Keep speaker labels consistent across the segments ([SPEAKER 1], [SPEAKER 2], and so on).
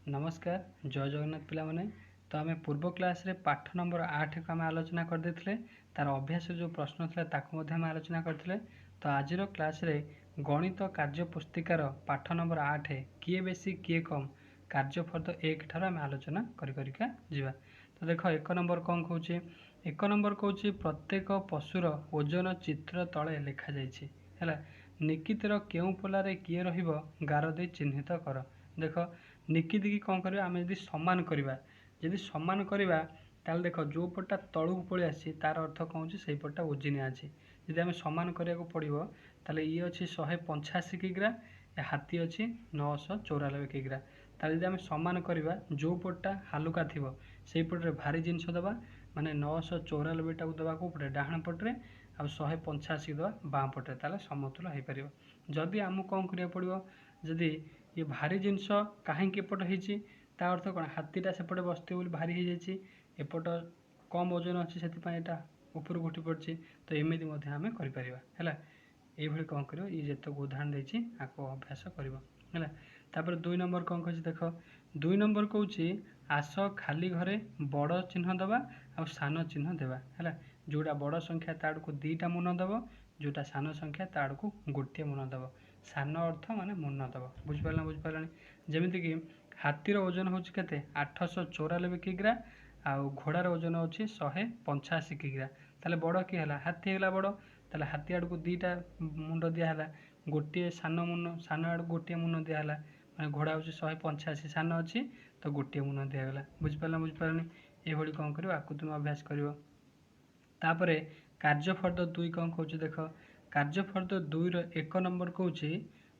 [SPEAKER 1] नमस्कार जय जगन्नाथ पिलामाने। तो आम पूर्व क्लास रे पाठ नंबर 8 को आम आलोचना करदे तार अभ्यास जो प्रश्न था आम आलोचना करते। तो आज क्लास रे गणित कार्य पुस्तिकार पाठ नंबर 8 किए बेसी किए कम कार्य फर्द 1 ठार आम आलोचना करिका जीवा। तो देख एक नंबर कौन कौन एक नंबर कौन प्रत्येक पशुर ओजन चित्र तले लिखा जाइए। निकितर केउ पोलारे किए रहिबो गार दे चिन्हित कर। देख निकिति की कौन करवा आम जब सामान करवा जदि सामान करवा ताल देख जो पटा तलू पलि आसी तार अर्थ कौन से पटा ओजनिया अच्छी। जदि आम सामान करा पड़ो ताले ये अच्छी 185 किग्रा हाथी अच्छी 994 किग्रा। ताले जदि आम सामान करवा जो पटा हालुका थी से पटे भारी जिनस दबा माने 994 टाक दबा कौपटे डाण पटे आ 185 दबा बाँ पटे ताले समतुल हो पार। जदि आमको कौन करा पड़ो जदि ये भारी जिनस कहीं एपट होती ता अर्थ कौन हाथीटा सेपटे बसते बोली भारी हो जाए एपट कम ओजन अच्छी से ऊपर उठी पड़ी। तो एमती आम कर कौन कर ये जितक उदाहरण देती आपको अभ्यास कर। 2 नंबर कौन कह देख 2 नंबर कौन आस खाली घरे बड़ चिन्ह दबा आ सान चिन्ह देवा है। जोटा बड़ संख्या ताड़ को 2टा मुन दब जोटा सान संख्या ताड़ को गोटे मुन दब। सान अर्थ माने मुन दब बुझिपारा जमीक हाथीर ओजन हूँ के 894 किग्रा आ घोड़ार ओजन अच्छी 185 किग्रा। ताले बड़ किए हाथी है बड़ ताले हाथी आड़ को 2टा मुंड दिहला गोटे सान मुन सान आड़ गोटे मुन दिहला मैं घोड़ा हूँ 185 सान अच्छी तो गोटे मुन दिगला बुझिपारानी ये कौन कर आपको तुम अभ्यास कर। कार्यफर्द 2 कौन कौच देख कार्यफर्द 2 1 नंबर कौन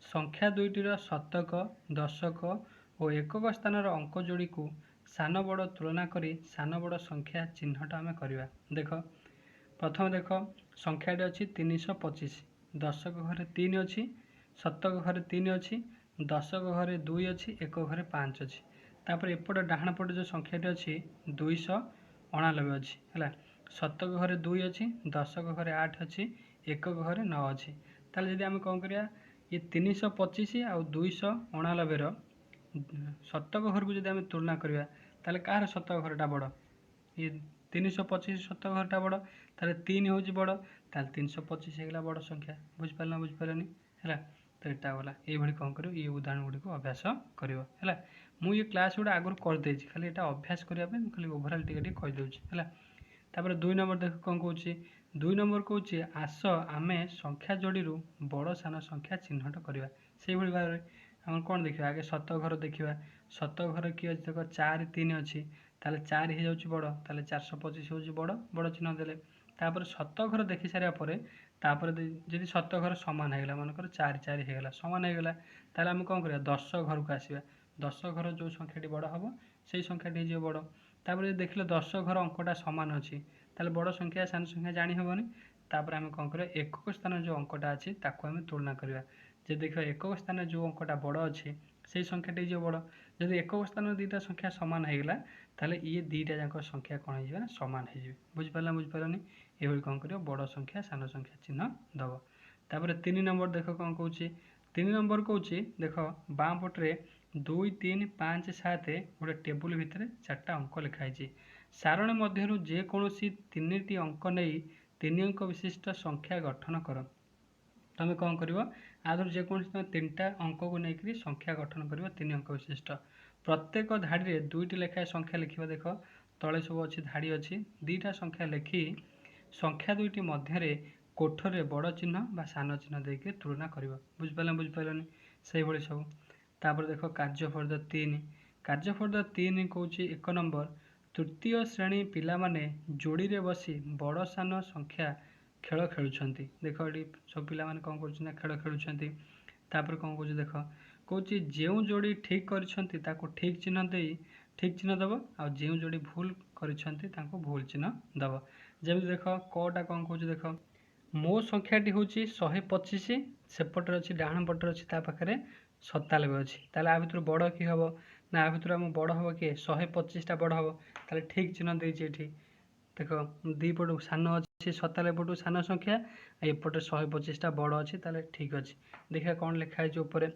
[SPEAKER 1] संख्या दुईटर शतक दशक और एकक स्थान अंक जोड़ी को सान बड़ तुलना करी सान बड़ संख्या चिन्हटा आम करवा। देख प्रथम देख संख्याटी अच्छी 325 दशक घरे 3 अच्छी शतक घरे 3 अच्छी दशक घरे 2 अच्छी एक घरे 5 अच्छी। तापर एपट डाण पटे जो संख्याटी अच्छी 289 अच्छी है। शतक घरे 2 अच्छी दशक घरे 8 अच्छी एकक घरे 9 अच्छी। ताले जदि आम कौन करिया ये 325 आ 289 शतक घर को जब तुलना करवा ताले कहार शतक घरटा बड़ ये 325 शतक घरटा बड़ ताले 3 हूँ बड़ ताले 325 होगा बड़ संख्या बुझिपारानी है। तो यहाँ गला ये कौन कर ये उदाहरण गुड़ी को अभ्यास कर मुझे क्लास गुड़ा आगुरी करदे खाली यहाँ अभ्यास करने खाली ओभराल टी कहीदे है। 2 नंबर देख कौन कौन 2 नंबर कौन आस आम संख्या जोड़ी बड़ सान संख्या चिन्हट करवा से भाव में आम कौन देखा आगे शतक घर देखा शतक घर किए देख 4 3 अच्छी ताले 4 हो जाऊँ बड़ ताले 425 हूँ बड़ बड़ चिन्ह देले। तापर शतक घर देखी सारापर जब शतक घर सामान होगा मनकर 4 4 होगा सामान होगा ताले आम कौन कर 10 घर को आसवा 10 घर जो संख्याटी बड़ हम से संख्याटी हो बड़। तापर देखिले 10 घर अंकटा सामान अच्छी ताले बड़ संख्या सान संख्या जानी हेनी। तापर आम कौन कर एकक स्थान जो अंकटा अच्छी ताको आम तुलना करवा जे देख एकक स्थान जो अंकटा बड़ अच्छी से संख्याटी जो बड़ जब एकक स्थान 2टा संख्या सामान होगा ताले ये 2टा जाक संख्या कौन हो सामान हो बुझिपारानी ये कौन कर बड़ संख्या सान संख्या चिन्ह दब। तापर 3 नंबर देख कौन कौन 3 नंबर कौन देख बाँ पटे 2 3 5 7 गोटे टेबुल भितर 4टा अंक लिखाई सारणी मध्य जेकोसी 3टी अंक नहीं 3 अंक विशिष्ट संख्या गठन कर। तुम कौन कर आदर जेको 3टा अंक को लेकर संख्या गठन कर 3 अंक विशिष्ट प्रत्येक धाड़ी 2टी लेखाएं संख्या लिखा देख तले सब अच्छी धाड़ी अच्छी 2टा संख्या लिखि संख्या 2टी मध्य कोठरे बड़ चिन्ह बा सान चिन्ह देके तुलना कर बुझिपारानी से सब। तापर देख कार्यफर्द 3 कार्यफर्द 3 कौन 1 नंबर तृतीय श्रेणी पिला माने जोड़ी रे बसी बड़ सान संख्या खेल खेलुं देख ये सब पिला माने कौन कर खेल खेलुं। तापर कौन कौन देख कौन जो जोड़ी ठीक कर ठीक चिन्ह दे ठीक चिन्ह दब आ जो जोड़ी भूल कर भूल चिन्ह दब। जमी देख कटा कौन कौन देख मो संख्याटी हूँ 125 सेपटर अच्छी डाण पटर अच्छी पाखे 97 अच्छी ताले आ भर बड़ कि हम ना आ भर आम बड़ हम किए 125टा बड़ हम ताले ठीक चिन्ह देती देख 2 पटू सान अच्छी 97 पटू सान संख्या एपटे 125टा बड़ अच्छी ताले ठीक अच्छे। देखा कौन लिखाई ऊपर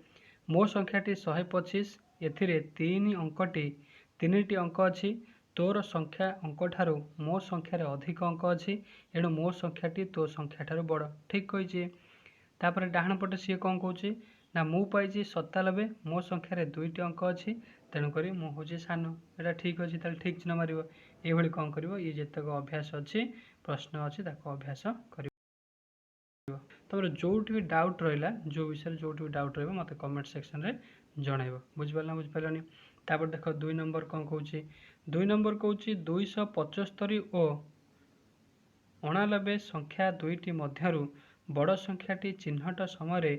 [SPEAKER 1] मो संख्याटी 125 एथिरे 3टी अंक अच्छी तोर संख्या अंक ठारू मो संख्यार अधिक अंक अच्छी एणु मो संख्याटी तो संख्या ठारू बड़ ठीक कही। तापर डाहाण पटे सी कौन कौच ना मु पाई 97 मो संख्यार 2टी अंक अच्छी तेणुक मु हूँ सान यहाँ ठीक अच्छे ताले ठीक चिन्ह मार ये कौन कर ये जितक अभ्यास अच्छी प्रश्न अच्छी अभ्यास कर। तमर जो भी डाउट रहा जो विषय जो भी डाउट रहा मत कमेंट सेक्शन रे जनइब बुझिपार ना बुझिपारानी। तापर देख 2 नंबर कौन कौच 2 नंबर कौच 275 और 89 संख्या दुईटी मध्यरु बड़ संख्याटी चिन्हट समय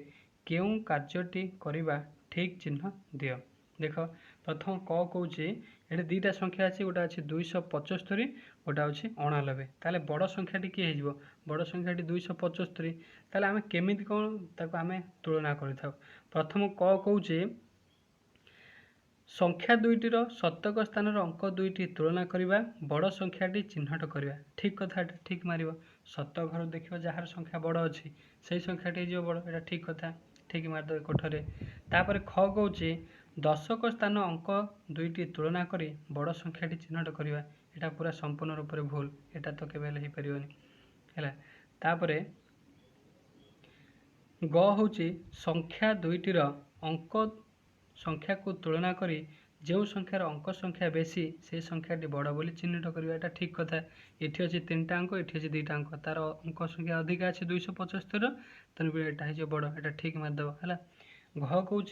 [SPEAKER 1] केउं कार्यटी करिबा ठीक चिन्ह दियो। देख प्रथम क कौच ये दुईटा संख्या अच्छी गोटा अच्छी 275 गोटा अच्छी 89 ताले बड़ संख्याटी किए हो बड़ संख्याटी 275 ताले आमे केमिति कौन ताको आमे तुलना करि। प्रथम क कौच संख्या दुईटीर शतक स्थान अंक दुईटी तुलना करवा बड़ संख्याटी चिन्हट करवा ठीक कथा ठीक मार शतक घर देखिए जार संख्या बड़ अच्छी से संख्याटी जो बड़ यहाँ ठीक कथा ठीक मारदे कोठरे। तापर ख कौच दशक स्थान अंक दुईटी तुलना करी बड़ संख्याटी चिन्हट करवा यहाँ पूरा संपूर्ण रूप से भूल यहाँ तो केवल हो पार है। तापर ग हूँ संख्या दुईटीर अंक संख्या को तुलना करी जो संख्यार अंक संख्या बेसी से संख्याटी बड़ बोली चिन्हित करवा यहाँ ठीक कथा। ये अच्छे 3टा अंक ये अच्छे 2टा अंक तार अंक संख्या अधिक अच्छे 275 तेणुक यहाँ बड़ यहाँ ठीक मारदेव है। घ कौच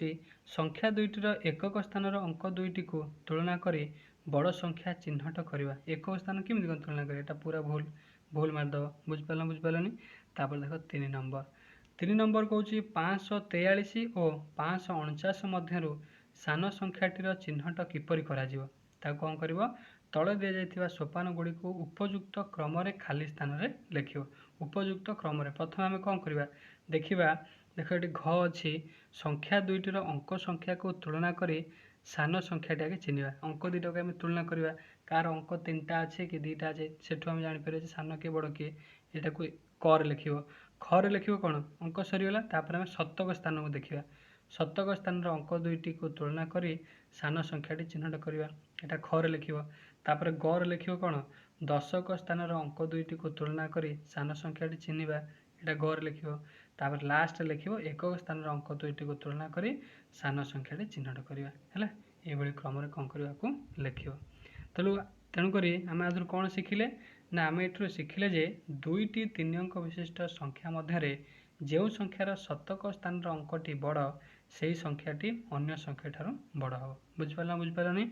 [SPEAKER 1] संख्या दुईटीर एकक स्थान अंक दुईटी को तुलना करी बड़ संख्या चिन्हट करवा एकक स्थान केमी तुलना कर यहाँ पूरा भूल भूल मारदेव बुझिपार बुझिपारानी। तापर देख 3 नंबर कौच 543 और 549 मध्यरु सान संख्याटीर चिन्हट किपरि कराजिवो ताको कौन करिवो तले दिया जाइथिबा सोपान गुडी को उपयुक्त क्रम रे खाली स्थान रे लिखिवो उपयुक्त क्रम रे प्रथम आमे कौन करिवा देखिबा देख ये घ अच्छी संख्या दुईटीर अंक संख्या को तुलना करी सान संख्याटी आगे चिन्हवा अंक दुईटा को आम तुलना करवा कार अंक 3टा अच्छे कि 2टा अच्छे सेठू आम जापर सान किए बड़ किए यहाँ को कर लिख खरे लिख कौन अंक सरीगला तापर आम शतक स्थान को देखा शतक स्थान अंक दुईटी को तुलना करी सान संख्याटी चिन्हट करवा यहाँ खरे लिख तापर गर लिख कौन दशक स्थान अंक दुईटी को तुलना करी सान संख्याटी चिन्हवा यहाँ गर लिख तापर लास्ट लिख एकक स्थान अंक दुईटी को तुलना करी सान संख्याटी चिन्हट करवा है ये क्रम कौन करने को लिख। तेणुक आम आदि कौन शिखिले ना आम ये शिखिले जे 2टी 3 अंक विशिष्ट संख्या मध्य जो संख्यार शतक स्थान अंकटी बड़ से संख्याटी अन्य संख्या ठारू बड़ हम बुझिपारा बुझिपारानी।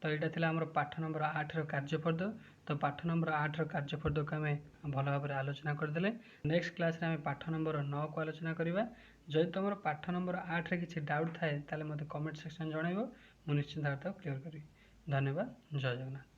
[SPEAKER 1] तो यहाँ थी आम पाठ नंबर 8 कार्यफर्द तो पाठ नंबर 8 कार्यफर्द को आम भल भाव आलोचना करदे। नेक्स्ट क्लास रे आम पाठ नंबर 9 को आलोचना करवा। जदि तुम पाठ नंबर 8 रे किसी डाउट थाए ताले मते कमेंट सेक्शन जनइबो मु निश्चित भाव क्लियर करी। धन्यवाद। जय जगन्नाथ।